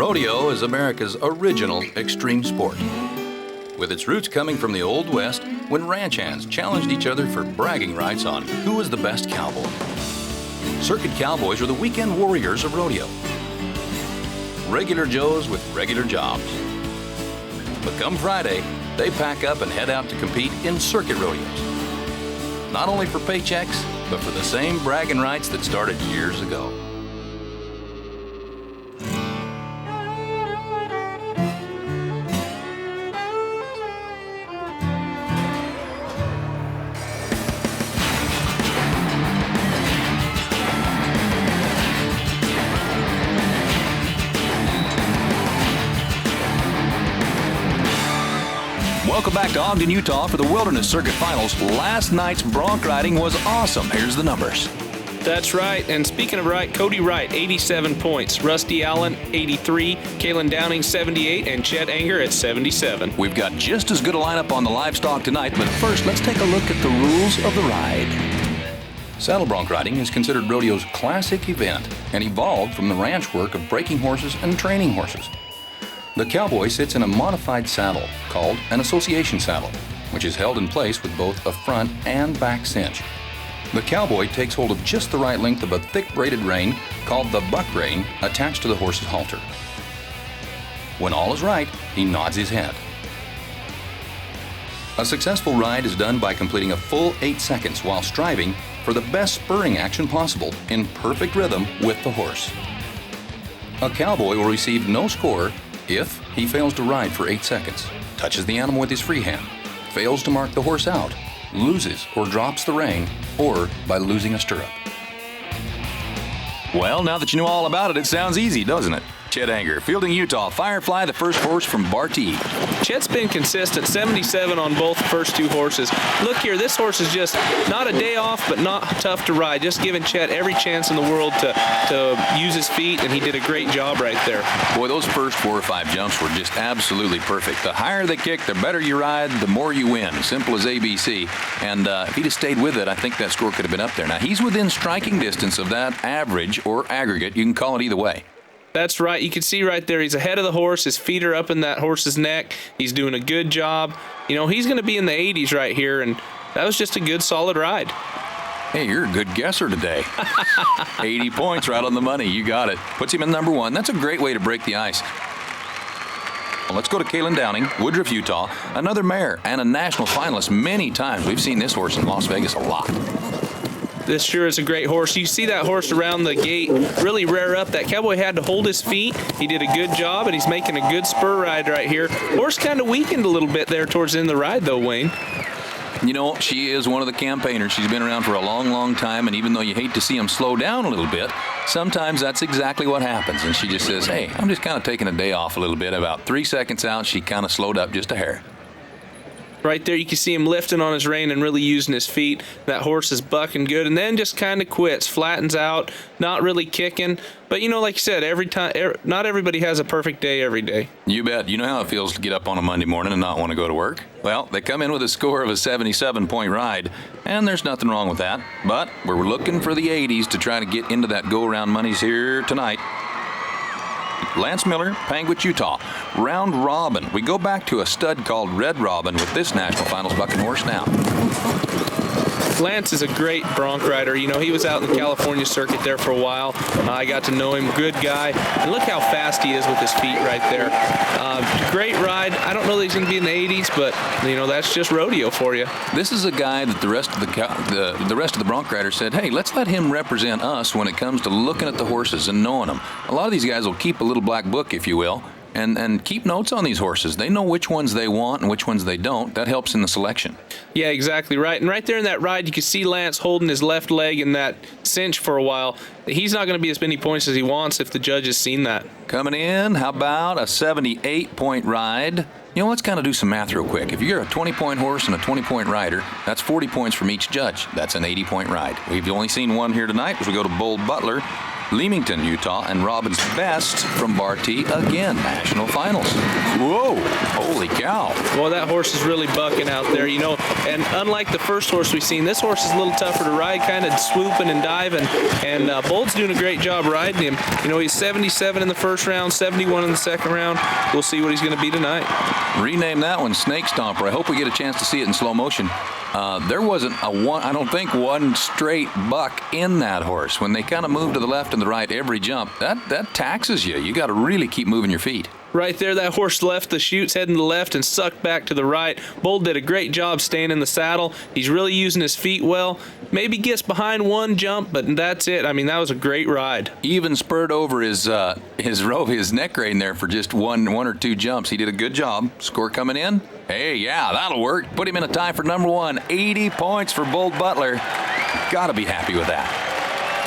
Rodeo is America's original extreme sport, with its roots coming from the Old West when ranch hands challenged each other for bragging rights on who was the best cowboy. Circuit cowboys are the weekend warriors of rodeo. Regular Joes with regular jobs. But come Friday, they pack up and head out to compete in circuit rodeos. Not only for paychecks, but for the same bragging rights that started years ago. Welcome back to Ogden, Utah for the Wilderness Circuit Finals. Last night's bronc riding was awesome. Here's the numbers. That's right. And speaking of right, Cody Wright, 87 points. Rusty Allen, 83. Kalen Downing, 78. And Chet Anger at 77. We've got just as good a lineup on the livestock tonight, but first, let's take a look at the rules of the ride. Saddle bronc riding is considered rodeo's classic event and evolved from the ranch work of breaking horses and training horses. The cowboy sits in a modified saddle called an association saddle, which is held in place with both a front and back cinch. The cowboy takes hold of just the right length of a thick braided rein called the buck rein attached to the horse's halter. When all is right, he nods his head. A successful ride is done by completing a full 8 seconds while striving for the best spurring action possible in perfect rhythm with the horse. A cowboy will receive no score if he fails to ride for 8 seconds, touches the animal with his free hand, fails to mark the horse out, loses or drops the rein, or by losing a stirrup. Well, now that you know all about it, it sounds easy, doesn't it? Chet Anger, fielding Utah, Firefly, the first horse from Bartee. Chet's been consistent, 77 on both first two horses. Look here, this horse is just not a day off, but not tough to ride. Just giving Chet every chance in the world to use his feet, and he did a great job right there. Boy, those first 4 or 5 jumps were just absolutely perfect. The higher they kick, the better you ride, the more you win. Simple as ABC. And if he'd have stayed with it, I think that score could have been up there. Now, he's within striking distance of that average or aggregate. You can call it either way. That's right. You can see right there, he's ahead of the horse. His feet are up in that horse's neck. He's doing a good job. You know, he's going to be in the 80s right here, and that was just a good, solid ride. Hey, you're a good guesser today. 80 points right on the money. You got it. Puts him in number 1. That's a great way to break the ice. Well, let's go to Kalen Downing, Woodruff, Utah, another mare and a national finalist many times. We've seen this horse in Las Vegas a lot. This sure is a great horse. You see that horse around the gate really rear up. That cowboy had to hold his feet. He did a good job, and he's making a good spur ride right here. Horse kind of weakened a little bit there towards the end of the ride, though, Wayne. You know, she is one of the campaigners. She's been around for a long, long time, and even though you hate to see them slow down a little bit, sometimes that's exactly what happens. And she just says, hey, I'm just kind of taking a day off a little bit. About 3 seconds out, she kind of slowed up just a hair. Right there, you can see him lifting on his rein and really using his feet. That horse is bucking good, and then just kind of quits, flattens out, not really kicking. But, you know, like you said, not everybody has a perfect day every day. You bet. You know how it feels to get up on a Monday morning and not want to go to work? Well, they come in with a score of a 77-point ride, and there's nothing wrong with that. But we're looking for the 80s to try to get into that go-around monies here tonight. Lance Miller, Panguitch, Utah. Round robin. We go back to a stud called Red Robin with this national finals bucking horse now. Lance is a great bronc rider. You know, he was out in the California circuit there for a while. I got to know him. Good guy. And look how fast he is with his feet right there. Great ride. I don't know that he's going to be in the 80s, but, you know, that's just rodeo for you. This is a guy that the rest of the bronc riders said, hey, let's let him represent us when it comes to looking at the horses and knowing them. A lot of these guys will keep a little black book, if you will, and keep notes on these horses. They know which ones they want and which ones they don't. That helps in the selection. Yeah, exactly right. And right there in that ride, you can see Lance holding his left leg in that cinch for a while. He's not going to be as many points as he wants if the judge has seen that. Coming in, how about a 78-point ride? You know, let's kind of do some math real quick. If you're a 20-point horse and a 20-point rider, that's 40 points from each judge. That's an 80-point ride. We've only seen one here tonight as we go to Bull Butler, Leamington, Utah, and Robin's Best from Bartee, again, national finals. Whoa, holy cow. Well, that horse is really bucking out there, you know, and unlike the first horse we've seen, this horse is a little tougher to ride, kind of swooping and diving, and Bolt's doing a great job riding him. You know, he's 77 in the first round, 71 in the second round. We'll see what he's going to be tonight. Rename that one Snake Stomper. I hope we get a chance to see it in slow motion. There wasn't I don't think one straight buck in that horse. When they kind of move to the left and the right every jump, that taxes you. You got to really keep moving your feet. Right there, that horse left the chutes, heading to the left and sucked back to the right. Bolt did a great job staying in the saddle. He's really using his feet well. Maybe gets behind one jump, but that's it. I mean, that was a great ride. Even spurred over his neck rein there for just one or two jumps. He did a good job. Score coming in. Hey, yeah, that'll work. Put him in a tie for number one. 80 points for Bolt Butler. Gotta be happy with that.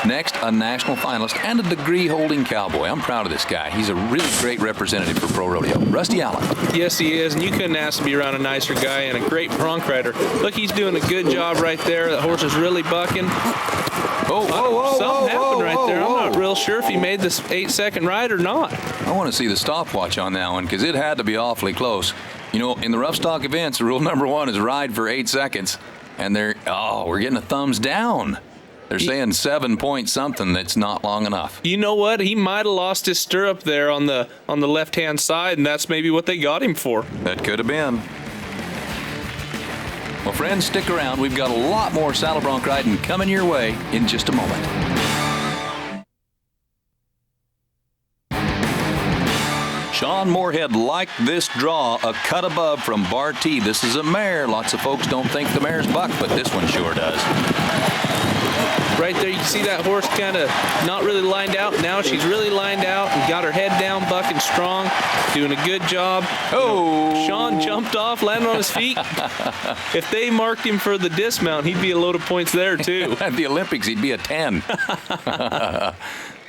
Next, a national finalist and a degree-holding cowboy. I'm proud of this guy. He's a really great representative for Pro Rodeo. Rusty Allen. Yes, he is, and you couldn't ask to be around a nicer guy and a great bronc rider. Look, he's doing a good job right there. The horse is really bucking. Something happened right there. I'm not real sure if he made this 8-second ride or not. I want to see the stopwatch on that one because it had to be awfully close. You know, in the rough stock events, rule number one is ride for 8 seconds. And we're getting a thumbs down. They're saying 7 point something. That's not long enough. You know what? He might have lost his stirrup there on the left-hand side, and that's maybe what they got him for. That could have been. Well, friends, stick around. We've got a lot more Saddle Bronc riding coming your way in just a moment. Sean Moorhead liked this draw, a cut above from Bar T. This is a mare. Lots of folks don't think the mare's buck, but this one sure does. Right there, you can see that horse kind of not really lined out. Now she's really lined out and got her head down, bucking strong, doing a good job. Oh! You know, Sean jumped off, landed on his feet. If they marked him for the dismount, he'd be a load of points there, too. At the Olympics, he'd be a 10.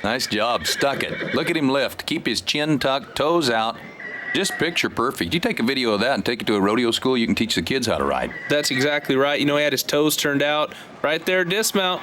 Nice job. Stuck it. Look at him lift. Keep his chin tucked, toes out. Just picture perfect. You take a video of that and take it to a rodeo school, you can teach the kids how to ride. That's exactly right. You know, he had his toes turned out. Right there, dismount.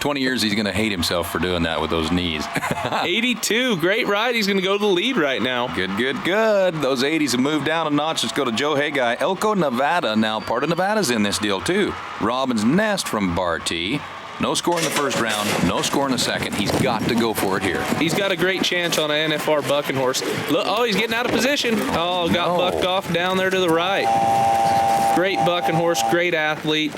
20 years, he's going to hate himself for doing that with those knees. 82. Great ride. He's going to go to the lead right now. Good, good, good. Those 80s have moved down a notch. Let's go to Joe Haggai. Elko, Nevada. Now, part of Nevada's in this deal, too. Robin's Nest from Bar T. No score in the first round, no score in the second. He's got to go for it here. He's got a great chance on an NFR bucking horse. Look, he's getting out of position. Got bucked off down there to the right. Great bucking horse, great athlete.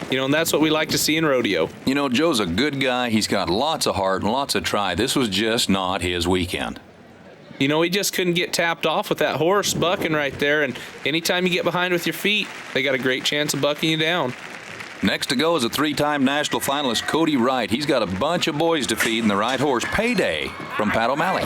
You know, and that's what we like to see in rodeo. You know, Joe's a good guy. He's got lots of heart and lots of try. This was just not his weekend. You know, he just couldn't get tapped off with that horse bucking right there. And anytime you get behind with your feet, they got a great chance of bucking you down. Next to go is a 3-time national finalist, Cody Wright. He's got a bunch of boys to feed in the right horse, Payday, from Pat O'Malley.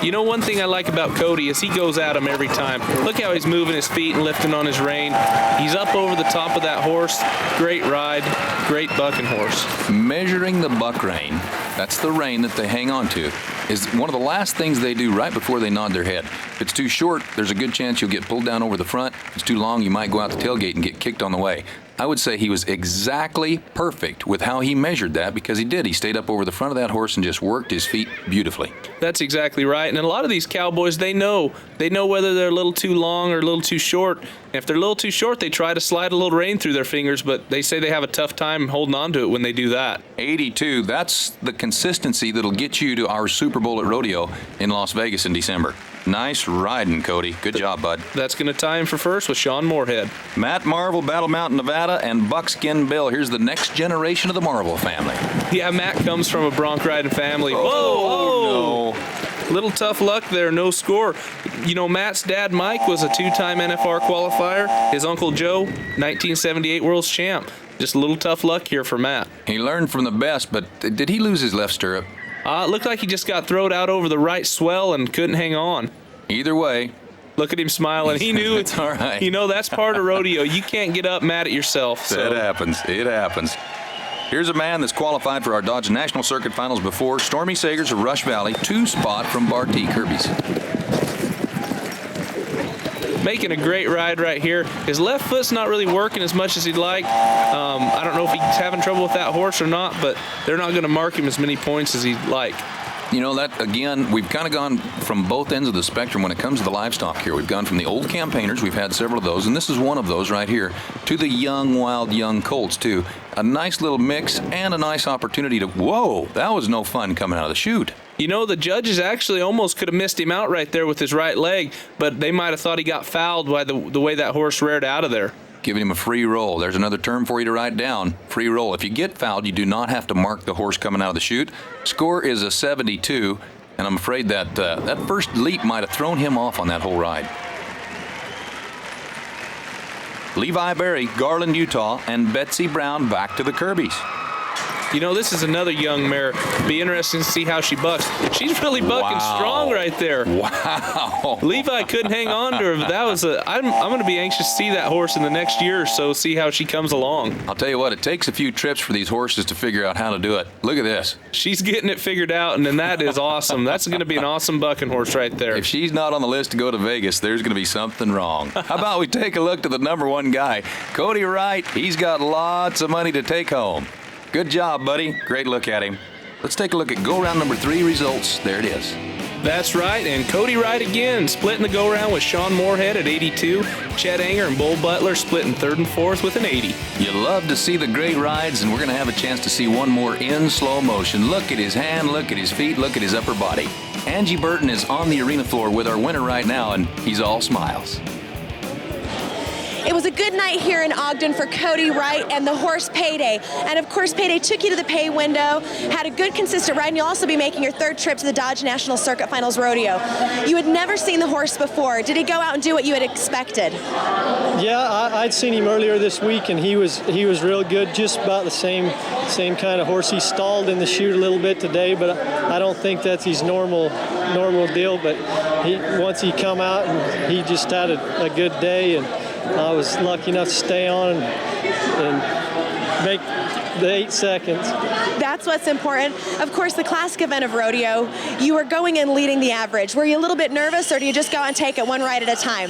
You know, one thing I like about Cody is he goes at him every time. Look how he's moving his feet and lifting on his rein. He's up over the top of that horse. Great ride, great bucking horse. Measuring the buck rein, that's the rein that they hang on to, is one of the last things they do right before they nod their head. If it's too short, there's a good chance you'll get pulled down over the front. If it's too long, you might go out the tailgate and get kicked on the way. I would say he was exactly perfect with how he measured that because he did. He stayed up over the front of that horse and just worked his feet beautifully. That's exactly right. And a lot of these cowboys, they know whether they're a little too long or a little too short. And if they're a little too short, they try to slide a little rein through their fingers, but they say they have a tough time holding on to it when they do that. 82, that's the consistency that'll get you to our Super Bowl at Rodeo in Las Vegas in December. Nice riding, Cody. Good job, bud. That's going to tie him for first with Sean Moorhead. Matt Marvel, Battle Mountain, Nevada, and Buckskin Bill. Here's the next generation of the Marvel family. Yeah, Matt comes from a bronc riding family. Oh, no. Little tough luck there, no score. You know, Matt's dad, Mike, was a 2-time NFR qualifier. His uncle, Joe, 1978 World's Champ. Just a little tough luck here for Matt. He learned from the best, but did he lose his left stirrup? It looked like he just got thrown out over the right swell and couldn't hang on. Either way. Look at him smiling. He knew it's all right. You know, that's part of rodeo. You can't get up mad at yourself. So. It happens. It happens. Here's a man that's qualified for our Dodge National Circuit Finals before. Stormy Sagers of Rush Valley, 2-spot from Bar T. Kirby's. Making a great ride right here. His left foot's not really working as much as he'd like. I don't know if he's having trouble with that horse or not, but they're not going to mark him as many points as he'd like. You know, that, again, we've kind of gone from both ends of the spectrum when it comes to the livestock here. We've gone from the old campaigners, we've had several of those, and this is one of those right here, to the young, wild, young colts, too. A nice little mix and a nice opportunity to, whoa, that was no fun coming out of the chute. You know, the judges actually almost could have missed him out right there with his right leg, but they might have thought he got fouled by the way that horse reared out of there. Giving him a free roll. There's another term for you to write down. Free roll. If you get fouled, you do not have to mark the horse coming out of the chute. Score is a 72, and I'm afraid that that first leap might have thrown him off on that whole ride. Levi Berry, Garland, Utah, and Betsy Brown back to the Kirby's. You know, this is another young mare. Be interesting to see how she bucks. She's really bucking strong right there. Wow. Levi couldn't hang on to her. But that was I'm going to be anxious to see that horse in the next year or so, see how she comes along. I'll tell you what, it takes a few trips for these horses to figure out how to do it. Look at this. She's getting it figured out, and then that is awesome. That's going to be an awesome bucking horse right there. If she's not on the list to go to Vegas, there's going to be something wrong. How about we take a look to the number one guy, Cody Wright. He's got lots of money to take home. Good job, buddy. Great look at him. Let's take a look at go-round number 3 results. There it is. That's right, and Cody Wright again, splitting the go-round with Sean Moorhead at 82. Chet Anger and Bull Butler splitting 3rd and 4th with an 80. You love to see the great rides, and we're going to have a chance to see one more in slow motion. Look at his hand, look at his feet, look at his upper body. Angie Burton is on the arena floor with our winner right now, and he's all smiles. It was a good night here in Ogden for Cody Wright and the horse Payday. And of course, Payday took you to the pay window, had a good consistent ride, and you'll also be making your 3rd trip to the Dodge National Circuit Finals Rodeo. You had never seen the horse before. Did he go out and do what you had expected? Yeah, I'd seen him earlier this week, and he was real good, just about the same kind of horse. He stalled in the chute a little bit today, but I don't think that's his normal deal. But once he come out, and he just had a good day, and I was lucky enough to stay on and make the 8 seconds. That's what's important. Of course, the classic event of rodeo, you were going and leading the average. Were you a little bit nervous, or do you just go out and take it one ride at a time?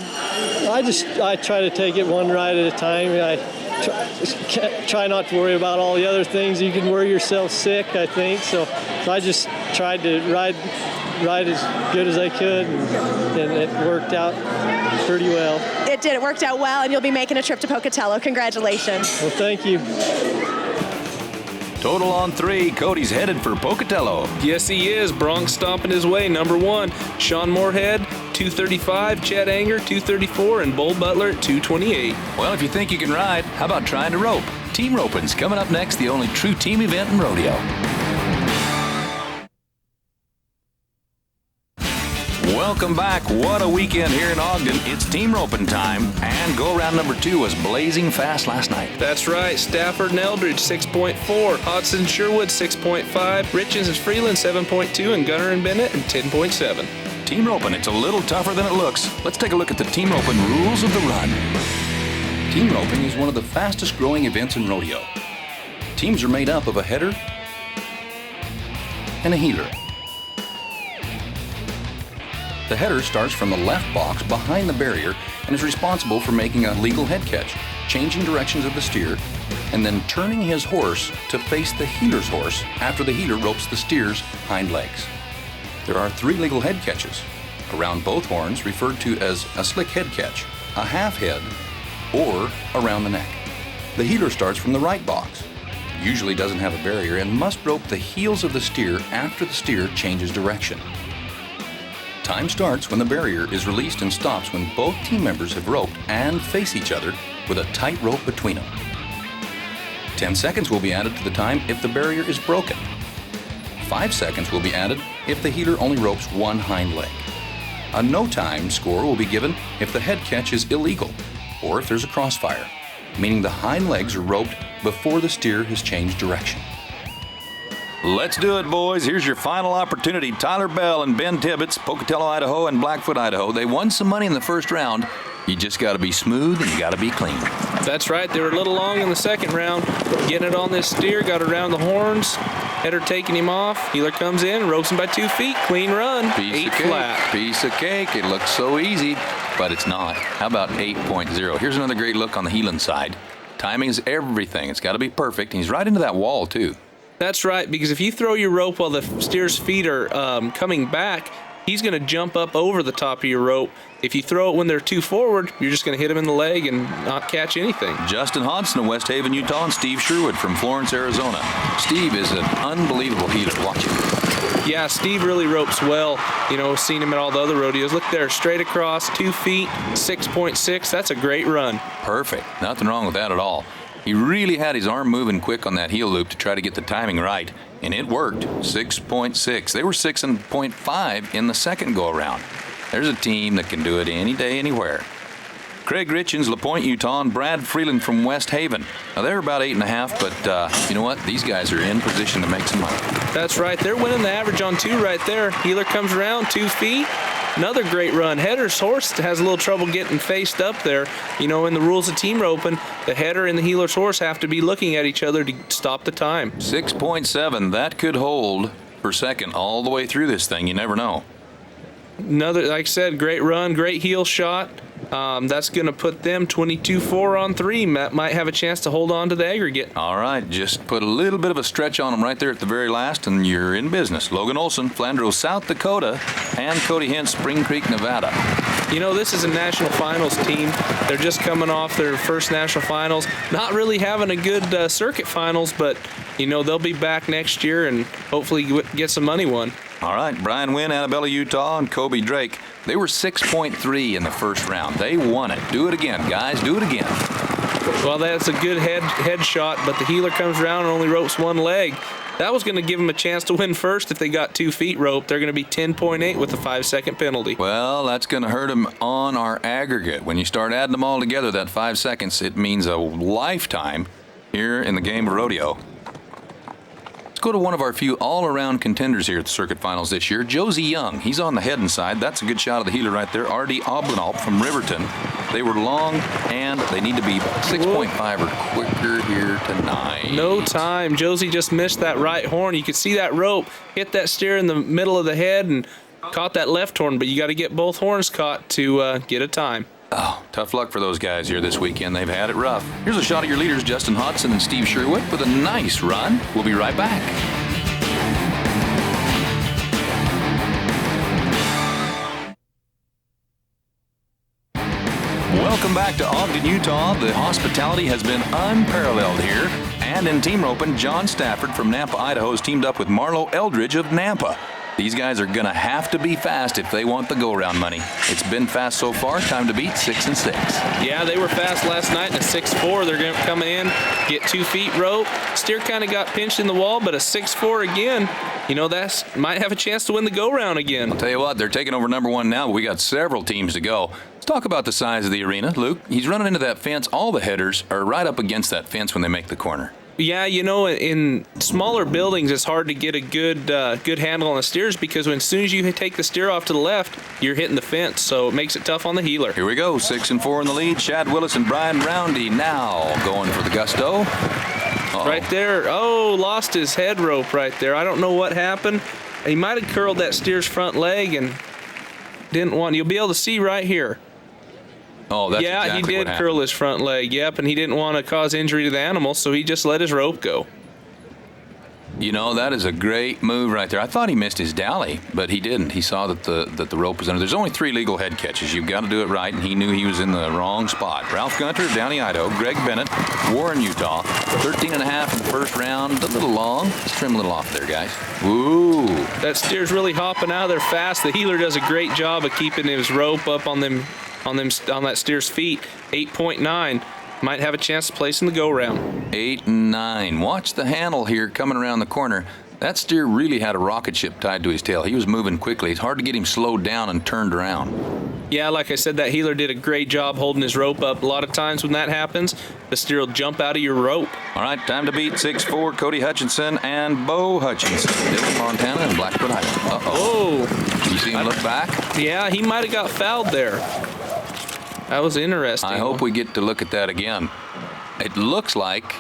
I try to take it one ride at a time. I try not to worry about all the other things. You can worry yourself sick, I think. So I just tried to ride as good as I could, and it worked out pretty well. It did. It worked out well, and you'll be making a trip to Pocatello. Congratulations. Well, thank you. Total on 3. Cody's headed for Pocatello. Yes, he is. Bronc stomping his way. Number 1, Sean Moorhead, 235. Chet Anger, 234. And Bull Butler at 228. Well, if you think you can ride, how about trying to rope? Team Roping's coming up next, the only true team event in rodeo. Welcome back. What a weekend here in Ogden. It's team roping time, and go-round number 2 was blazing fast last night. That's right. Stafford and Eldridge, 6.4. Hodson and Sherwood, 6.5. Richens and Freeland, 7.2. And Gunner and Bennett, 10.7. Team roping, it's a little tougher than it looks. Let's take a look at the team roping rules of the run. Team roping is one of the fastest growing events in rodeo. Teams are made up of a header and a heeler. The header starts from the left box behind the barrier and is responsible for making a legal head catch, changing directions of the steer, and then turning his horse to face the heeler's horse after the heeler ropes the steer's hind legs. There are 3 legal head catches, around both horns referred to as a slick head catch, a half head, or around the neck. The heeler starts from the right box, usually doesn't have a barrier, and must rope the heels of the steer after the steer changes direction. Time starts when the barrier is released and stops when both team members have roped and face each other with a tight rope between them. 10 seconds will be added to the time if the barrier is broken. 5 seconds will be added if the heeler only ropes one hind leg. A no time score will be given if the head catch is illegal or if there's a crossfire, meaning the hind legs are roped before the steer has changed direction. Let's do it, boys. Here's your final opportunity. Tyler Bell and Ben Tibbetts, Pocatello, Idaho, and Blackfoot, Idaho. They won some money in the first round. You just got to be smooth and you got to be clean. That's right. They were a little long in the second round. Getting it on this steer, got around the horns. Header taking him off. Heeler comes in, ropes him by 2 feet. Clean run. Piece of cake. Flat. Piece of cake. It looks so easy, but it's not. How about 8.0? Here's another great look on the Heelan side. Timing is everything. It's got to be perfect. He's right into that wall, too. That's right, because if you throw your rope while the steer's feet are coming back, he's going to jump up over the top of your rope. If you throw it when they're too forward, you're just going to hit him in the leg and not catch anything. Justin Hodson of West Haven, Utah, and Steve Sherwood from Florence, Arizona. Steve is an unbelievable healer. Watch him. Yeah, Steve really ropes well. You know, seen him at all the other rodeos. Look there, straight across, 2 feet, 6.6. That's a great run. Perfect. Nothing wrong with that at all. He really had his arm moving quick on that heel loop to try to get the timing right, and it worked. 6.6. They were 6.5 in the second go-around. There's a team that can do it any day, anywhere. Craig Richens, LaPointe, Utah, and Brad Freeland from West Haven. Now, they're about 8.5, but you know what? These guys are in position to make some money. That's right. They're winning the average on 2 right there. Heeler comes around, 2 feet. Another great run. Header's horse has a little trouble getting faced up there. You know, in the rules of team roping, the header and the heeler's horse have to be looking at each other to stop the time. 6.7. That could hold for second all the way through this thing. You never know. Another, like I said, great run, great heel shot. That's going to put them 22-4 on 3. Matt might have a chance to hold on to the aggregate. All right, just put a little bit of a stretch on them right there at the very last, and you're in business. Logan Olson, Flandreau, South Dakota, and Cody Hintz, Spring Creek, Nevada. You know, this is a national finals team. They're just coming off their first national finals. Not really having a good circuit finals, but, you know, they'll be back next year and hopefully get some money won. All right, Brian Wynn, Annabella, Utah, and Kobe Drake. They were 6.3 in the first round. They won it. Do it again, guys. Do it again. Well, that's a good head shot, but the heeler comes around and only ropes 1 leg. That was going to give them a chance to win first if they got 2 feet roped. They're going to be 10.8 with a 5-second penalty. Well, that's going to hurt them on our aggregate. When you start adding them all together, that 5 seconds, it means a lifetime here in the game of rodeo. Let's go to one of our few all-around contenders here at the circuit finals this year, Josie Young. He's on the head and side. That's a good shot of the heeler right there. R.D. Oblenalp from Riverton. They were long, and they need to be 6.5 or quicker here tonight. No time. Josie just missed that right horn. You could see that rope hit that steer in the middle of the head and caught that left horn, but you got to get both horns caught to get a time. Oh, tough luck for those guys here this weekend. They've had it rough. Here's a shot of your leaders, Justin Hodson and Steve Sherwood, with a nice run. We'll be right back. Welcome back to Ogden, Utah. The hospitality has been unparalleled here. And in team roping, John Stafford from Nampa, Idaho has teamed up with Marlo Eldridge of Nampa. These guys are going to have to be fast if they want the go-round money. It's been fast so far. Time to beat 6 and 6. Yeah, they were fast last night in a 6-4. They're going to come in, get 2 feet rope. Steer kind of got pinched in the wall, but a 6-4 again. You know, that might have a chance to win the go-round again. I'll tell you what, they're taking over number 1 now, but we got several teams to go. Let's talk about the size of the arena. Luke, he's running into that fence. All the headers are right up against that fence when they make the corner. Yeah, you know, in smaller buildings, it's hard to get a good handle on the steers because as soon as you take the steer off to the left, you're hitting the fence, so it makes it tough on the heeler. Here we go, 6 and 4 in the lead. Chad Willis and Brian Roundy now going for the gusto. Uh-oh. Right there. Oh, lost his head rope right there. I don't know what happened. He might have curled that steer's front leg and didn't want. You'll be able to see right here. Oh, that's yeah, exactly he did curl his front leg, yep, and he didn't want to cause injury to the animal, so he just let his rope go. You know, that is a great move right there. I thought he missed his dally, but he didn't. He saw that the rope was under. There's only 3 legal head catches. You've got to do it right, and he knew he was in the wrong spot. Ralph Gunter of Downey, Idaho. Greg Bennett, Warren, Utah. 13.5 in the first round. A little long. Let's trim a little off there, guys. Ooh. That steer's really hopping out of there fast. The heeler does a great job of keeping his rope up on that steer's feet. 8.9. Might have a chance to place in the go-round. 8 and 9. Watch the handle here coming around the corner. That steer really had a rocket ship tied to his tail. He was moving quickly. It's hard to get him slowed down and turned around. Yeah, like I said, that heeler did a great job holding his rope up. A lot of times when that happens, the steer will jump out of your rope. All right, time to beat 6'4", Cody Hutchinson and Bo Hutchinson. Dillon, Montana, and Blackfoot Highland. Uh-oh. Oh. You see him look back? Yeah, he might have got fouled there. That was interesting. I hope we get to look at that again. It looks like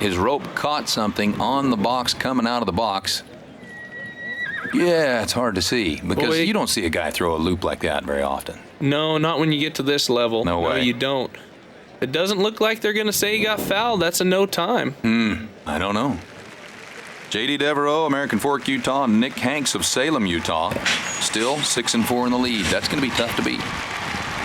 his rope caught something on the box coming out of the box. Yeah, it's hard to see because you don't see a guy throw a loop like that very often. No, not when you get to this level. No way. No, you don't. It doesn't look like they're going to say he got fouled. That's a no time. I don't know. J.D. Devereaux, American Fork, Utah, and Nick Hanks of Salem, Utah. Still 6-4 in the lead. That's going to be tough to beat.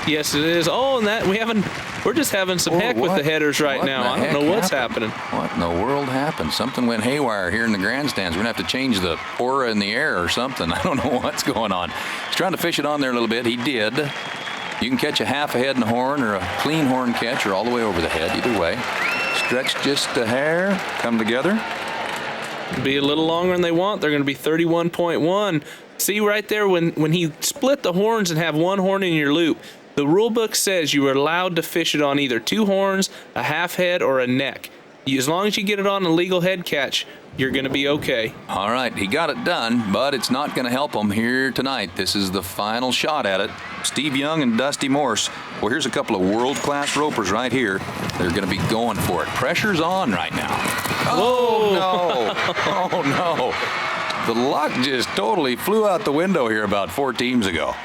Yes, it is. Oh, and we're just having some heck with the headers right now. I don't know what's happening. What in the world happened? Something went haywire here in the grandstands. We're going to have to change the aura in the air or something. I don't know what's going on. He's trying to fish it on there a little bit. He did. You can catch a half a head in the horn or a clean horn catch or all the way over the head. Either way. Stretch just a hair. Come together. Be a little longer than they want. They're going to be 31.1. See right there when he split the horns and have one horn in your loop, the rule book says you are allowed to fish it on either two horns, a half head, or a neck. As long as you get it on a legal head catch, you're going to be okay. All right, he got it done, but it's not going to help him here tonight. This is the final shot at it. Steve Young and Dusty Morse. Well, here's a couple of world-class ropers right here. They're going to be going for it. Pressure's on right now. Oh, no. Oh, no. The luck just totally flew out the window here about 4 teams ago.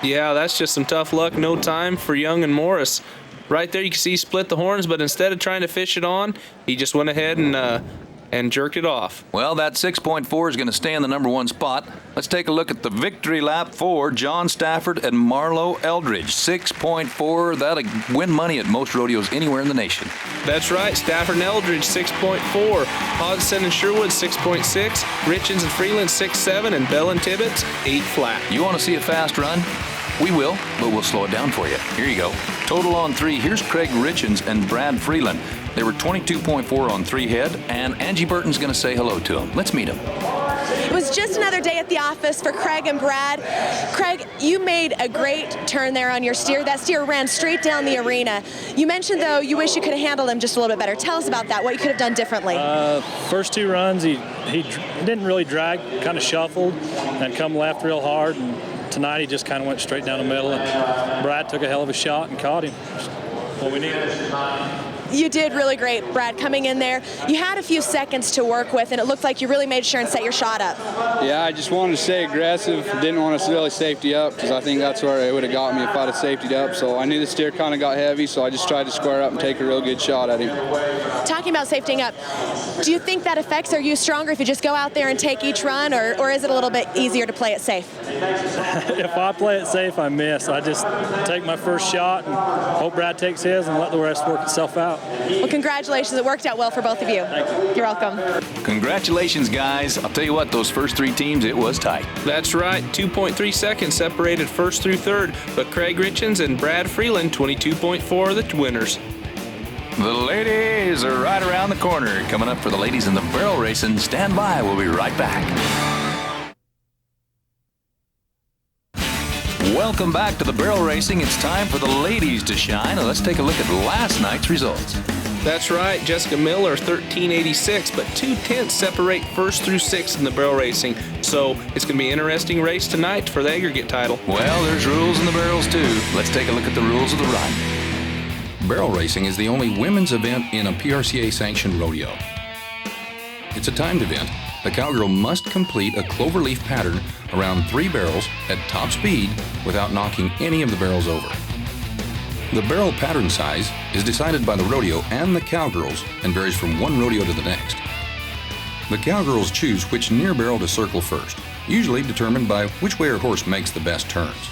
Yeah, that's just some tough luck. No time for Young and Morris. Right there, you can see he split the horns, but instead of trying to fish it on, he just went ahead and jerked it off. Well, that 6.4 is going to stay in the number 1 spot. Let's take a look at the victory lap for John Stafford and Marlo Eldridge. 6.4, that'll win money at most rodeos anywhere in the nation. That's right, Stafford and Eldridge, 6.4. Hodgson and Sherwood, 6.6. Richens and Freeland, 6.7. And Bell and Tibbetts, 8 flat. You want to see a fast run? We will, but we'll slow it down for you. Here you go. Total on 3. Here's Craig Richens and Brad Freeland. They were 22.4 on 3 head, and Angie Burton's going to say hello to them. Let's meet them. It was just another day at the office for Craig and Brad. Craig, you made a great turn there on your steer. That steer ran straight down the arena. You mentioned, though, you wish you could have handled him just a little bit better. Tell us about that, what you could have done differently. First 2 runs, he didn't really drag, kind of shuffled and come left real hard. And tonight he just kind of went straight down the middle, and Brad took a hell of a shot and caught him. That's what we needed. You did really great, Brad, coming in there. You had a few seconds to work with, and it looked like you really made sure and set your shot up. Yeah, I just wanted to stay aggressive. Didn't want to really safety up, because I think that's where it would have got me if I'd have safetied up. So I knew the steer kind of got heavy, so I just tried to square up and take a real good shot at him. Talking about safetying up, do you think that affects, are you stronger if you just go out there and take each run, or is it a little bit easier to play it safe? If I play it safe, I miss. I just take my first shot and hope Brad takes his and let the rest work itself out. Well, congratulations. It worked out well for both of you. Thank you. You're welcome. Congratulations, guys. I'll tell you what, those first 3 teams, it was tight. That's right, 2.3 seconds separated first through third, but Craig Richens and Brad Freeland, 22.4 are the winners. The ladies are right around the corner. Coming up for the ladies in the barrel racing. Stand by. We'll be right back. Welcome back to the barrel racing. It's time for the ladies to shine. And let's take a look at last night's results. That's right, Jessica Miller, 13.86, but 2/10 separate first through 6th in the barrel racing. So it's going to be an interesting race tonight for the aggregate title. Well, there's rules in the barrels too. Let's take a look at the rules of the run. Barrel racing is the only women's event in a PRCA-sanctioned rodeo. It's a timed event. The cowgirl must complete a cloverleaf pattern around 3 barrels at top speed without knocking any of the barrels over. The barrel pattern size is decided by the rodeo and the cowgirls and varies from one rodeo to the next. The cowgirls choose which near barrel to circle first, usually determined by which way her horse makes the best turns.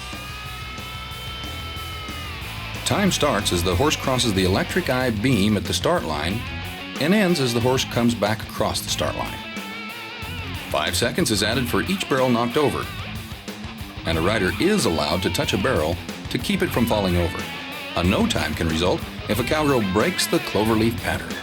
Time starts as the horse crosses the electric eye beam at the start line and ends as the horse comes back across the start line. 5 seconds is added for each barrel knocked over, and a rider is allowed to touch a barrel to keep it from falling over. A no time can result if a cowgirl breaks the cloverleaf pattern.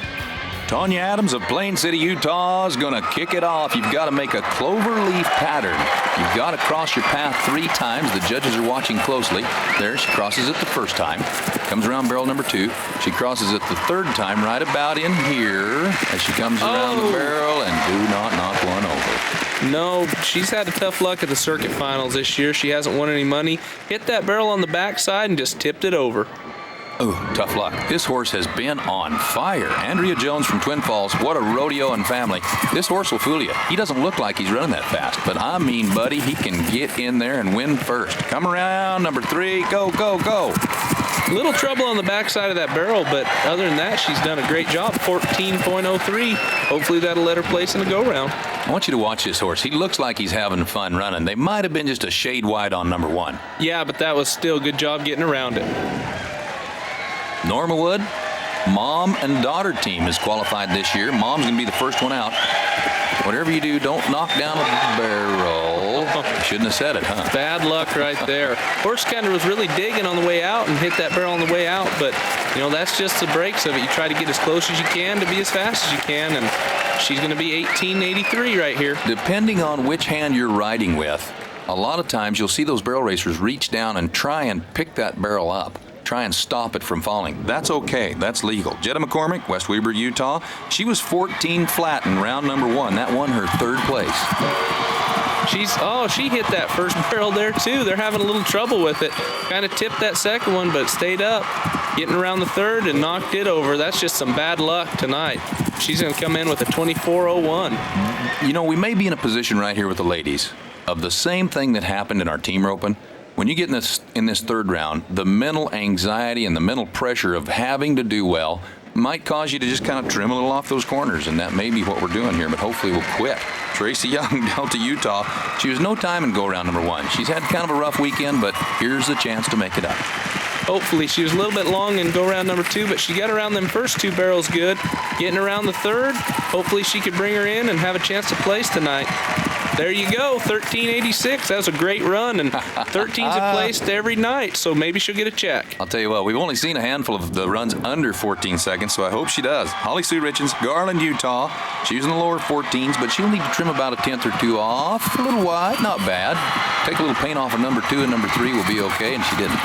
Tanya Adams of Plain City, Utah is going to kick it off. You've got to make a cloverleaf pattern. You've got to cross your path 3 times. The judges are watching closely. There, she crosses it the first time. Comes around barrel number 2. She crosses it the 3rd time, right about in here, as she comes around the barrel, and do not knock one over. No, she's had a tough luck at the circuit finals this year. She hasn't won any money. Hit that barrel on the backside and just tipped it over. Ooh, tough luck. This horse has been on fire. Andrea Jones from Twin Falls, what a rodeo and family. This horse will fool you. He doesn't look like he's running that fast, but I mean, buddy, he can get in there and win first. Come around, number 3, go, go, go. Little trouble on the backside of that barrel, but other than that, she's done a great job. 14.03. Hopefully that'll let her place in the go-round. I want you to watch this horse. He looks like he's having fun running. They might have been just a shade wide on number 1. Yeah, but that was still a good job getting around it. Normawood, mom and daughter team is qualified this year. Mom's going to be the first one out. Whatever you do, don't knock down a barrel. Shouldn't have said it, huh? Bad luck right there. Horse kind of was really digging on the way out and hit that barrel on the way out, but you know, that's just the breaks of it. You try to get as close as you can to be as fast as you can, and she's going to be 18.83 right here. Depending on which hand you're riding with, a lot of times you'll see those barrel racers reach down and try and pick that barrel up. Try and stop it from falling. That's okay. That's legal. Jetta McCormick, West Weber, Utah. She was 14 flat in round number 1. That won her 3rd place. She hit that first barrel there too. They're having a little trouble with it. Kind of tipped that second one, but stayed up. Getting around the 3rd and knocked it over. That's just some bad luck tonight. She's going to come in with a 24.01. You know, we may be in a position right here with the ladies of the same thing that happened in our team roping. When you get in this 3rd round, the mental anxiety and the mental pressure of having to do well might cause you to just kind of trim a little off those corners, and that may be what we're doing here, but hopefully we'll quit. Tracy Young, Delta, Utah. She was no time in go-round number 1. She's had kind of a rough weekend, but here's the chance to make it up. Hopefully. She was a little bit long in go-round number 2, but she got around them first 2 barrels good. Getting around the 3rd, hopefully she could bring her in and have a chance to place tonight. There you go, 13.86. That was a great run, and 13's a place every night, so maybe she'll get a check. I'll tell you what, we've only seen a handful of the runs under 14 seconds, so I hope she does. Holly Sue Richens, Garland, Utah. She's in the lower 14s, but she'll need to trim about a 10th or 2 off. A little wide, not bad. Take a little paint off of number 2 and number 3 will be okay, and she didn't.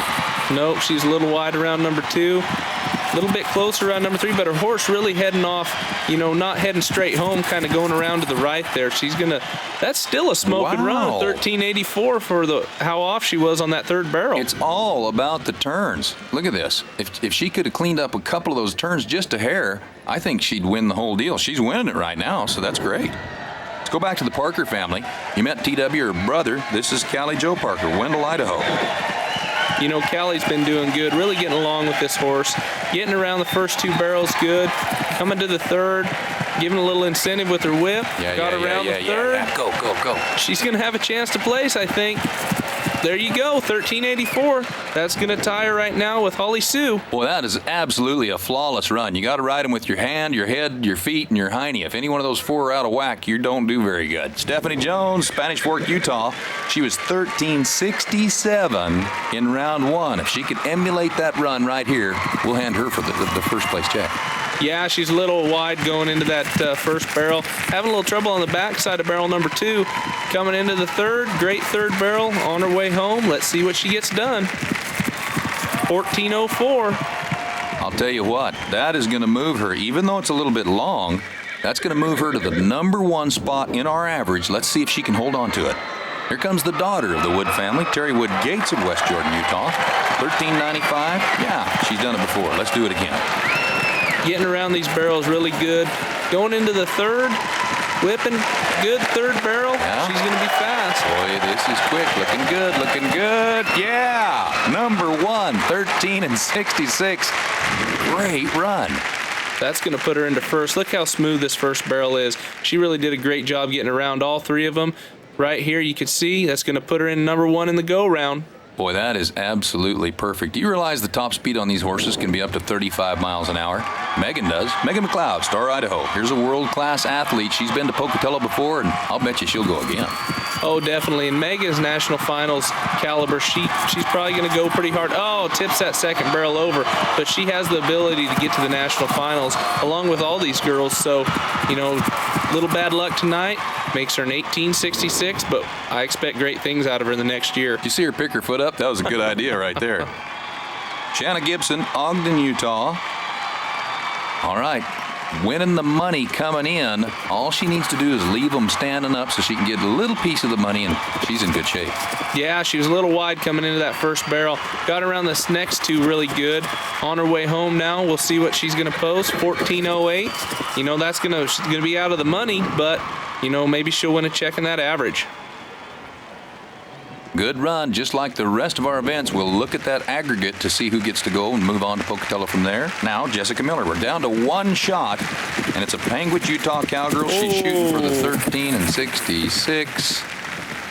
Nope, she's a little wide around number 2. A little bit closer around number 3, but her horse really heading off, you know, not heading straight home, kind of going around to the right there. She's going to, that's still a smoking run, 13.84 for how off she was on that 3rd barrel. It's all about the turns. Look at this. If she could have cleaned up a couple of those turns just a hair, I think she'd win the whole deal. She's winning it right now, so that's great. Let's go back to the Parker family. You met TW, her brother. This is Callie Joe Parker, Wendell, Idaho. You know, Callie's been doing good, really getting along with this horse. Getting around the first 2 barrels good. Coming to the 3rd, giving a little incentive with her whip. Got around the 3rd. Yeah. Go. She's going to have a chance to place, I think. There you go, 13.84. That's going to tie her right now with Holly Sue. Well, that is absolutely a flawless run. You got to ride them with your hand, your head, your feet, and your hiney. If any one of those 4 are out of whack, you don't do very good. Stephanie Jones, Spanish Fork, Utah. She was 13.67 in round 1. If she could emulate that run right here, we'll hand her for the first place check. Yeah, she's a little wide going into that first barrel. Having a little trouble on the backside of barrel number 2. Coming into the 3rd, great 3rd barrel on her way home. Let's see what she gets done. 14.04. I'll tell you what, that is going to move her, even though it's a little bit long, that's going to move her to the number 1 spot in our average. Let's see if she can hold on to it. Here comes the daughter of the Wood family, Terry Wood Gates of West Jordan, Utah. 13.95. Yeah, she's done it before. Let's do it again. Getting around these barrels really good. Going into the 3rd, whipping, good 3rd barrel. Yeah. She's going to be fast. Boy, this is quick. Looking good. Yeah, number 1, 13.66. Great run. That's going to put her into first. Look how smooth this first barrel is. She really did a great job getting around all 3 of them. Right here, you can see that's going to put her in number 1 in the go-round. Boy, that is absolutely perfect. Do you realize the top speed on these horses can be up to 35 miles an hour? Megan does. Megan McLeod, Star, Idaho. Here's a world-class athlete. She's been to Pocatello before, and I'll bet you she'll go again. Oh, definitely. In Megan's national finals caliber, she's probably going to go pretty hard. Oh, tips that 2nd barrel over. But she has the ability to get to the national finals, along with all these girls. So, you know, little bad luck tonight. Makes her an 18.66, but I expect great things out of her in the next year. Did you see her pick her foot up? That was a good idea right there. Shanna Gibson, Ogden, Utah. All right, winning the money coming in. All she needs to do is leave them standing up so she can get a little piece of the money, and she's in good shape. Yeah, she was a little wide coming into that first barrel. Got around this next 2 really good. On her way home now, we'll see what she's going to post. 14.08. You know, she's going to be out of the money, but, you know, maybe she'll win a check in that average. Good run. Just like the rest of our events, we'll look at that aggregate to see who gets to go and move on to Pocatello from there. Now, Jessica Miller, we're down to one shot, and it's a Panguitch, Utah cowgirl. She's shooting for the 13 and 66,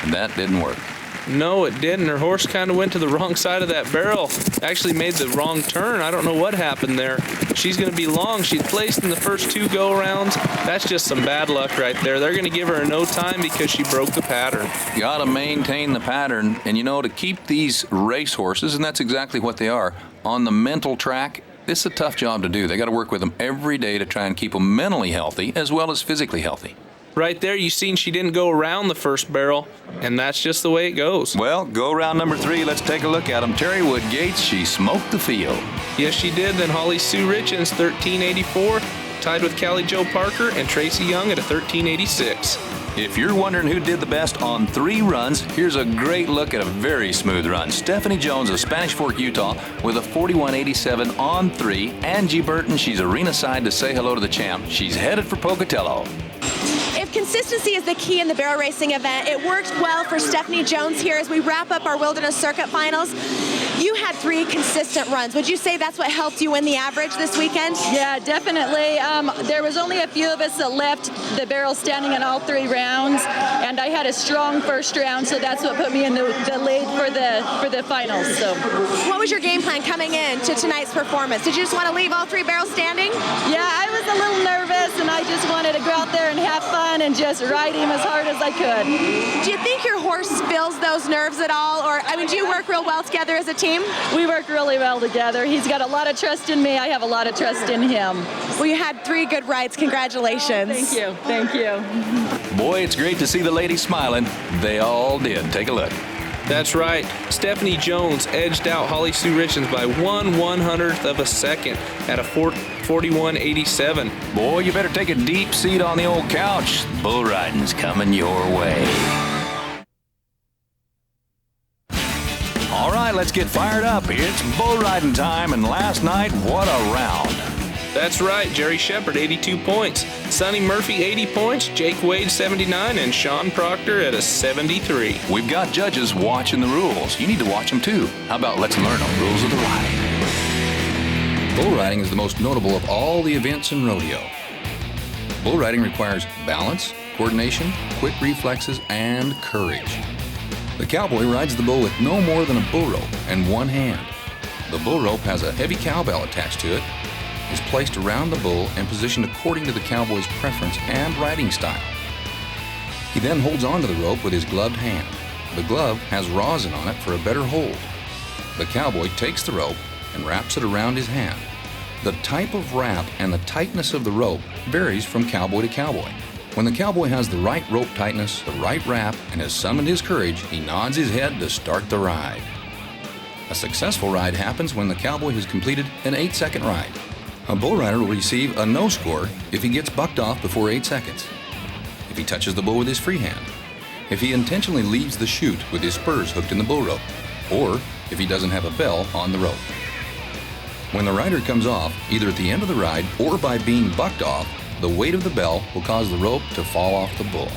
and that didn't work. No, it didn't. Her horse kind of went to the wrong side of that barrel. Actually made the wrong turn. I don't know what happened there. She's going to be long. She's placed in the first 2 go-arounds. That's just some bad luck right there. They're going to give her a no time because she broke the pattern. You got to maintain the pattern, and to keep these race horses, and that's exactly what they are, on the mental track, it's a tough job to do. They got to work with them every day to try and keep them mentally healthy as well as physically healthy. Right there, you seen she didn't go around the first barrel, and that's just the way it goes. Well, go round number 3. Let's take a look at them. Terry Wood Gates, she smoked the field. Yes, she did. Then Holly Sue Richens, 1384, tied with Callie Jo Parker and Tracy Young at a 1386. If you're wondering who did the best on 3 runs, here's a great look at a very smooth run. Stephanie Jones of Spanish Fork, Utah, with a 41.87 on 3. Angie Burton, she's arena side to say hello to the champ. She's headed for Pocatello. If consistency is the key in the barrel racing event, it worked well for Stephanie Jones here as we wrap up our Wilderness Circuit finals. You had 3 consistent runs. Would you say that's what helped you win the average this weekend? Yeah, definitely. There was only a few of us that left the barrel standing in all 3 rounds, and I had a strong first round, so that's what put me in the lead for the finals. So, what was your game plan coming in to tonight's performance? Did you just want to leave all 3 barrels standing? Yeah, I was a little nervous, and I just wanted to go out there and have fun and just ride him as hard as I could. Do you think your horse feels those nerves at all, or do you work real well together as a team? We work really well together. He's got a lot of trust in me. I have a lot of trust in him. Well, you had 3 good rides. Congratulations. Thank you. Thank you. Boy, it's great to see the ladies smiling. They all did. Take a look. That's right. Stephanie Jones edged out Holly Sue Richens by 1/100th of a second at a 41.87. Boy, you better take a deep seat on the old couch. Bull riding's coming your way. All right, let's get fired up. It's bull riding time, and last night, what a round. That's right. Jerry Shepard, 82 points. Sonny Murphy, 80 points. Jake Wade, 79. And Sean Proctor at a 73. We've got judges watching the rules. You need to watch them, too. How about let's learn the rules of the ride? Bull riding is the most notable of all the events in rodeo. Bull riding requires balance, coordination, quick reflexes, and courage. The cowboy rides the bull with no more than a bull rope and one hand. The bull rope has a heavy cowbell attached to it, is placed around the bull and positioned according to the cowboy's preference and riding style. He then holds onto the rope with his gloved hand. The glove has rosin on it for a better hold. The cowboy takes the rope and wraps it around his hand. The type of wrap and the tightness of the rope varies from cowboy to cowboy. When the cowboy has the right rope tightness, the right wrap, and has summoned his courage, he nods his head to start the ride. A successful ride happens when the cowboy has completed an 8-second ride. A bull rider will receive a no score if he gets bucked off before 8 seconds, if he touches the bull with his free hand, if he intentionally leaves the chute with his spurs hooked in the bull rope, or if he doesn't have a bell on the rope. When the rider comes off, either at the end of the ride or by being bucked off, the weight of the bell will cause the rope to fall off the bull.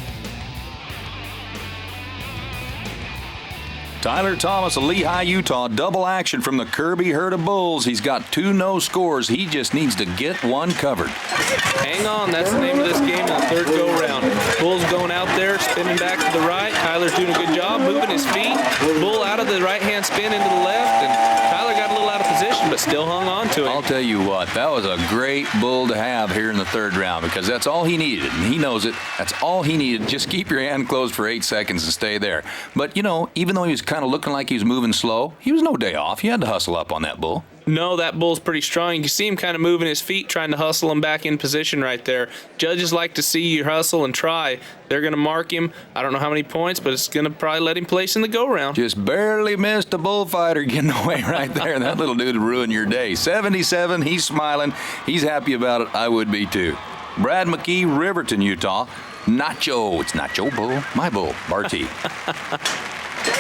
Tyler Thomas of Lehigh, Utah, double action from the Kirby herd of bulls. He's got 2 no scores. He just needs to get one covered. Hang on, that's the name of this game in the 3rd go-round. Bull's going out there, spinning back to the right. Tyler's doing a good job, moving his feet. Bull out of the right-hand spin into the left, and Tyler got a little out of position, but still hung on to it. I'll tell you what, that was a great bull to have here in the 3rd round because that's all he needed, and he knows it. That's all he needed. Just keep your hand closed for 8 seconds and stay there. But, even though he was kind of looking like he was moving slow, he was no day off. He had to hustle up on that bull. No, that bull's pretty strong. You can see him kind of moving his feet, trying to hustle him back in position right there. Judges like to see you hustle and try. They're going to mark him. I don't know how many points, but it's going to probably let him place in the go-round. Just barely missed a bullfighter getting away right there. That little dude ruined your day. 77, he's smiling. He's happy about it. I would be too. Brad McKee, Riverton, Utah. Nacho. It's Nacho Bull. My bull, Barty.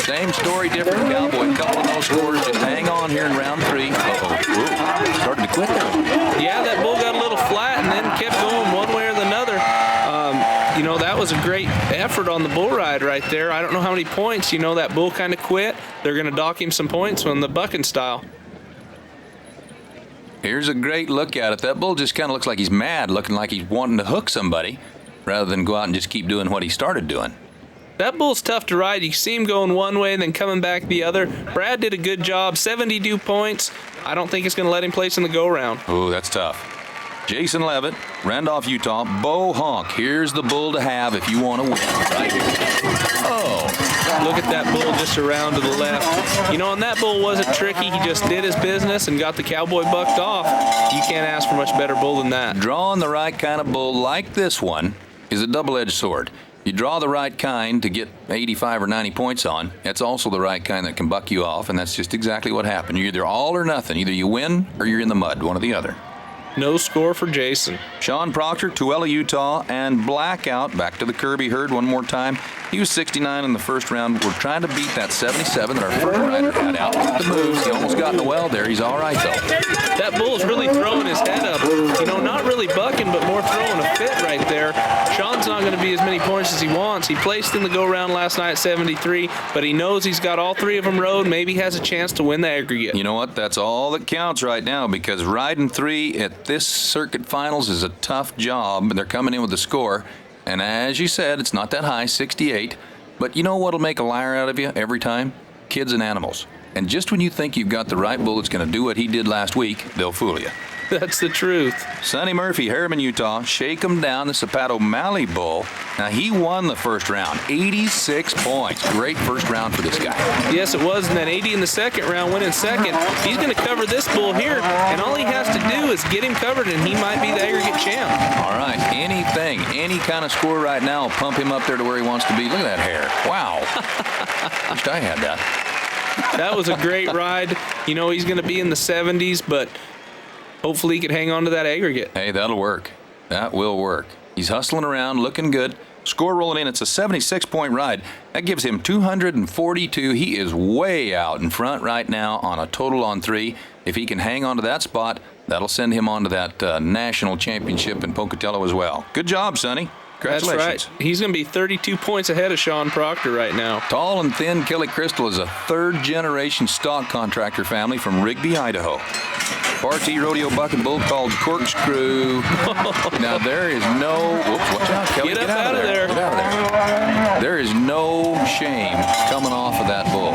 Same story, different cowboy. Couple of no scores. Just hang on here in round 3. Uh-oh. Starting to quit there. Yeah, that bull got a little flat and then kept going one way or the other. That was a great effort on the bull ride right there. I don't know how many points. You know, that bull kind of quit. They're going to dock him some points on the bucking style. Here's a great look at it. That bull just kind of looks like he's mad, looking like he's wanting to hook somebody rather than go out and just keep doing what he started doing. That bull's tough to ride. You see him going one way and then coming back the other. Brad did a good job, 72 points. I don't think it's going to let him place in the go-round. Oh, that's tough. Jason Levitt, Randolph, Utah, Bo Honk. Here's the bull to have if you want to win. Right here. Oh. Look at that bull just around to the left. You know, and that bull wasn't tricky. He just did his business and got the cowboy bucked off. You can't ask for much better bull than that. Drawing the right kind of bull like this one is a double-edged sword. You draw the right kind to get 85 or 90 points on. That's also the right kind that can buck you off, and that's just exactly what happened. You're either all or nothing. Either you win or you're in the mud, one or the other. No score for Jason. Sean Proctor, Tooele, Utah, and Blackout. Back to the Kirby herd one more time. He was 69 in the first round. We're trying to beat that 77 that our first rider had out. The moves. He almost got in the well there. He's all right, though. That bull's really throwing his head up. You know, not really bucking, but more throwing a fit right there. Sean's not going to be as many points as he wants. He placed in the go-round last night at 73, but he knows he's got all three of them rode. Maybe has a chance to win the aggregate. You know what? That's all that counts right now, because riding three at this circuit finals is a tough job. They're coming in with the score, and as you said, it's not that high, 68. But you know what'll make a liar out of you every time? Kids and animals. And just when you think you've got the right bull that's going to do what he did last week, they'll fool you. That's the truth. Sonny Murphy, Harriman, Utah, Shake 'em Down, the Zapato Malley bull. Now, he won the first round, 86 points. Great first round for this guy. Yes, it was, and then 80 in the second round, winning second. He's going to cover this bull here, and all he has to do is get him covered, and he might be the aggregate champ. All right, anything, any kind of score right now will pump him up there to where he wants to be. Look at that hair. Wow. Wished I had that. That was a great ride. You know, he's going to be in the 70s, but hopefully he could hang on to that aggregate. Hey, that'll work. That will work. He's hustling around, looking good. Score rolling in. It's a 76-point ride. That gives him 242. He is way out in front right now on a total on 3. If he can hang on to that spot, that'll send him on to that national championship in Pocatello as well. Good job, Sonny. Congratulations. That's right. He's going to be 32 points ahead of Sean Proctor right now. Tall and thin, Kelly Crystal is a third-generation stock contractor family from Rigby, Idaho. Prca Rodeo buck and bull called Corkscrew. Now, there is no... Whoops, watch out, Kelly. Get out of there. Get out of there. There is no shame coming off of that bull.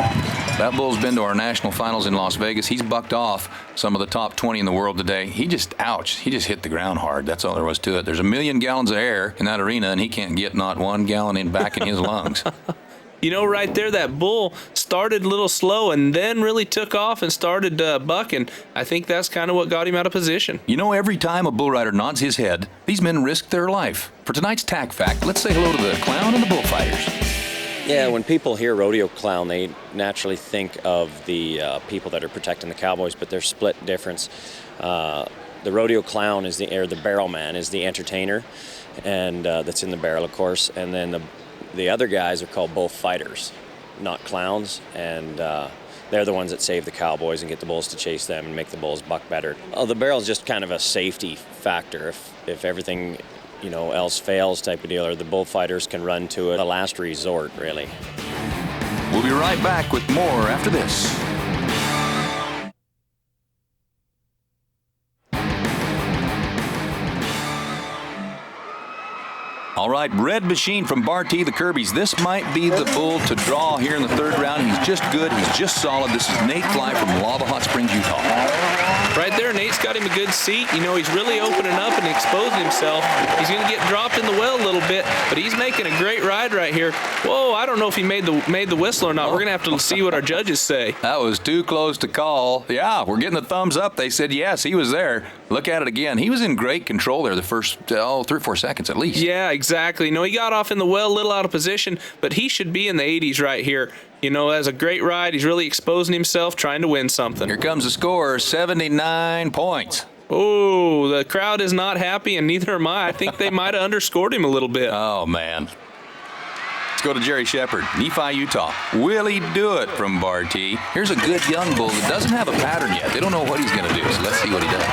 That bull's been to our national finals in Las Vegas. He's bucked off some of the top 20 in the world today. He just hit the ground hard. That's all there was to it. There's 1 million gallons of air in that arena, and he can't get not 1 gallon back in his lungs. You know, right there, that bull started a little slow and then really took off and started bucking. I think that's kind of what got him out of position. You know, every time a bull rider nods his head, these men risk their life. For tonight's Tack Fact, let's say hello to the clown and the bullfighters. Yeah, when people hear rodeo clown, they naturally think of the people that are protecting the cowboys, but there's split difference. The rodeo clown is the barrel man is the entertainer, and that's in the barrel, of course. And then the other guys are called bullfighters, not clowns, and they're the ones that save the cowboys and get the bulls to chase them and make the bulls buck better. The barrel is just kind of a safety factor. If everything else fails type of deal, or the bullfighters can run to it, the last resort, really. We'll be right back with more after this. All right, Red Machine from Bartee, the Kirby's. This might be the bull to draw here in the third round. He's just good. He's just solid. This is Nate Fly from Lava Hot Springs, Utah. Right there, Nate's got him a good seat. You know, he's really opening up and exposing himself. He's going to get dropped in the well a little bit, but he's making a great ride right here. Whoa, I don't know if he made the whistle or not. We're going to have to see what our judges say. That was too close to call. Yeah, we're getting the thumbs up. They said yes, he was there. Look at it again. He was in great control there the first 3 or 4 seconds at least. Yeah, exactly. No, he got off in the well a little out of position, but he should be in the 80s right here. You know, as a great ride, he's really exposing himself, trying to win something. Here comes the score, 79 points. Oh, the crowd is not happy, and neither am I. I think they might have underscored him a little bit. Oh, man. Let's go to Jerry Shepard, Nephi, Utah. Will he do it from Bartee? Here's a good young bull that doesn't have a pattern yet. They don't know what he's going to do, so let's see what he does.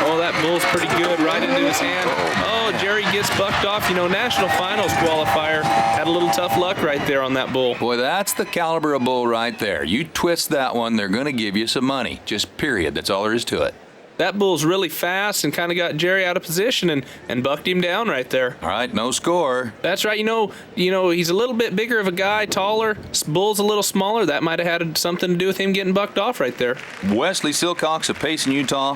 Oh, that bull's pretty good, right into his hand. Oh, Jerry gets bucked off. You know, National Finals qualifier had a little tough luck right there on that bull. Boy, that's the caliber of bull right there. You twist that one, they're going to give you some money. Just period. That's all there is to it. That bull's really fast and kind of got Jerry out of position and bucked him down right there. All right, no score. That's right. You know, he's a little bit bigger of a guy, taller. Bull's a little smaller. That might have had something to do with him getting bucked off right there. Wesley Silcox of Payson, Utah.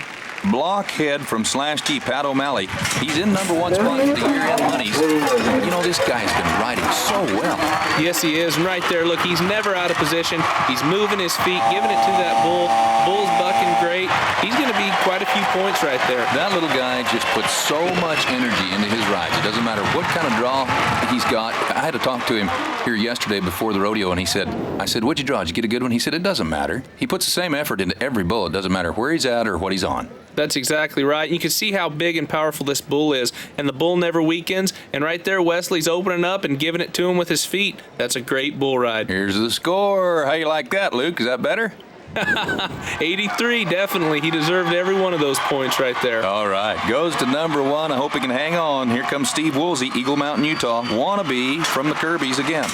Blockhead from /T Pat O'Malley. He's in #1 spot for the year-end monies. You know, this guy's been riding so well. Yes, he is. And right there, look, he's never out of position. He's moving his feet, giving it to that bull. Bull's bucking great. He's going to be quite a few points right there. That little guy just puts so much energy into his rides. It doesn't matter what kind of draw he's got. I had to talk to him here yesterday before the rodeo, and I said, what'd you draw? Did you get a good one? He said, it doesn't matter. He puts the same effort into every bull. It doesn't matter where he's at or what he's on. That's exactly right. You can see how big and powerful this bull is, and the bull never weakens. And right there, Wesley's opening up and giving it to him with his feet. That's a great bull ride. Here's the score. How you like that, Luke? Is that better? 83, definitely. He deserved every one of those points right there. All right, goes to #1. I hope he can hang on. Here comes Steve Woolsey, Eagle Mountain, Utah. Wannabe from the Kirby's again.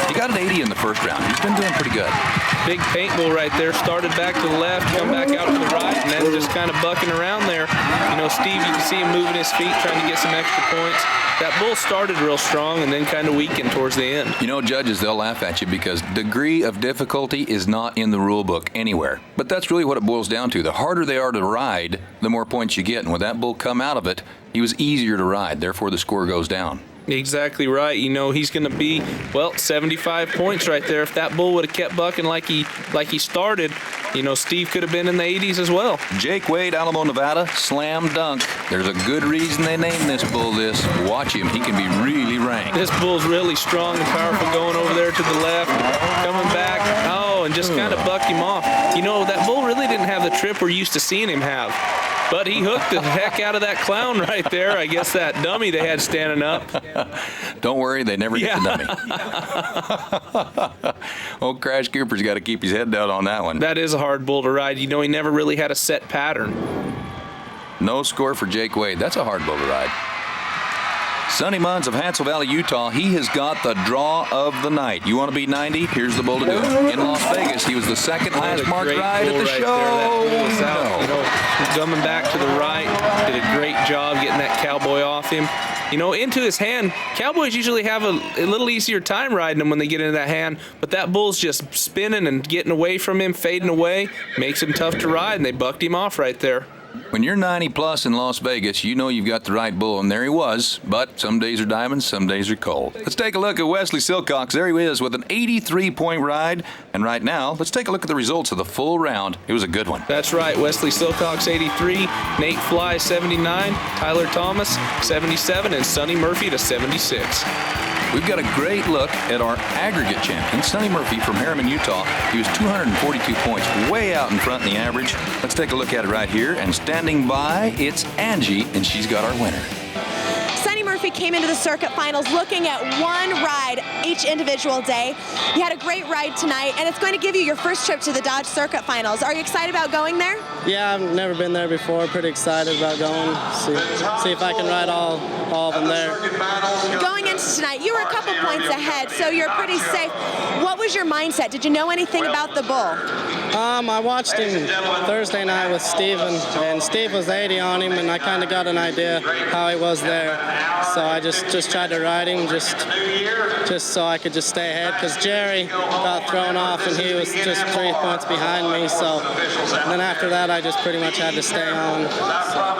He got an 80 in the first round. He's been doing pretty good. Big paint bull right there. Started back to the left, come back out to the right, and then just kind of bucking around there. You know, Steve, you can see him moving his feet, trying to get some extra points. That bull started real strong and then kind of weakened towards the end. You know, judges, they'll laugh at you because degree of difficulty is not in the rule book anywhere. But that's really what it boils down to. The harder they are to ride, the more points you get. And when that bull come out of it, he was easier to ride. Therefore, the score goes down. Exactly right. You know, he's going to be, well, 75 points right there. If that bull would have kept bucking like he started, you know, Steve could have been in the 80s as well. Jake Wade, Alamo, Nevada, slam dunk. There's a good reason they named this bull this. Watch him. He can be really ranked. This bull's really strong and powerful going over there to the left, coming back. Oh, and just kind of bucked him off. You know, that bull really didn't have the trip we're used to seeing him have. But he hooked the heck out of that clown right there. I guess that dummy they had standing up. Don't worry, they never get the dummy. Old Crash Cooper's got to keep his head down on that one. That is a hard bull to ride. You know, he never really had a set pattern. No score for Jake Wade. That's a hard bull to ride. Sonny Munns of Hansel Valley, Utah. He has got the draw of the night. You want to beat 90? Here's the bull to do it. In Las Vegas, he was the second highest marked ride at the show. You know, coming back to the right, did a great job getting that cowboy off him. You know, into his hand. Cowboys usually have a little easier time riding him when they get into that hand, but that bull's just spinning and getting away from him, fading away, makes him tough to ride, and they bucked him off right there. When you're 90 plus in Las Vegas, you know you've got the right bull, and there he was. But some days are diamonds, some days are cold. Let's take a look at Wesley Silcox. There he is with an 83-point ride. And right now, let's take a look at the results of the full round. It was a good one. That's right. Wesley Silcox, 83. Nate Fly, 79. Tyler Thomas, 77. And Sonny Murphy to 76. We've got a great look at our aggregate champion, Sonny Murphy from Harriman, Utah. He was 242 points, way out in front in the average. Let's take a look at it right here. And standing by, it's Angie, and she's got our winner. Sonny Murphy came into the circuit finals looking at one ride each individual day. You had a great ride tonight, and it's going to give you your first trip to the Dodge Circuit Finals. Are you excited about going there? Yeah, I've never been there before. Pretty excited about going. See if I can ride all of them there. Going into tonight, you were a couple points ahead, so you're pretty safe. What was your mindset? Did you know anything about the bull? I watched him Thursday night with Steven, and Steve was 80 on him, and I kind of got an idea how he was there. So I just tried to ride him just so I could just stay ahead, because Jerry got thrown off and he was just 3 points behind me. So then after that, I just pretty much had to stay on.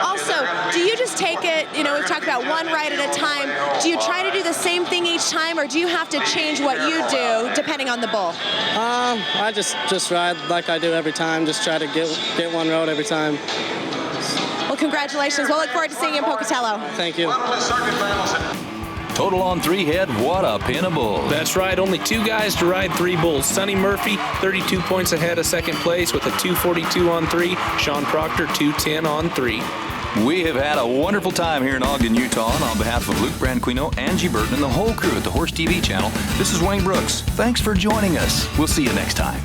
Also, do you just take it, you know, we've talked about one ride at a time. Do you try to do the same thing each time, or do you have to change what you do depending on the bull? I just ride like I do every time, just try to get one road every time. Well, congratulations. We'll look forward to seeing you in Pocatello. Thank you. Total on 3 head, what a pin of bulls. That's right, only 2 guys to ride 3 bulls. Sonny Murphy, 32 points ahead of second place with a 242 on 3. Sean Proctor, 210 on 3. We have had a wonderful time here in Ogden, Utah, and on behalf of Luke Branquino, Angie Burton, and the whole crew at the Horse TV channel, this is Wayne Brooks. Thanks for joining us. We'll see you next time.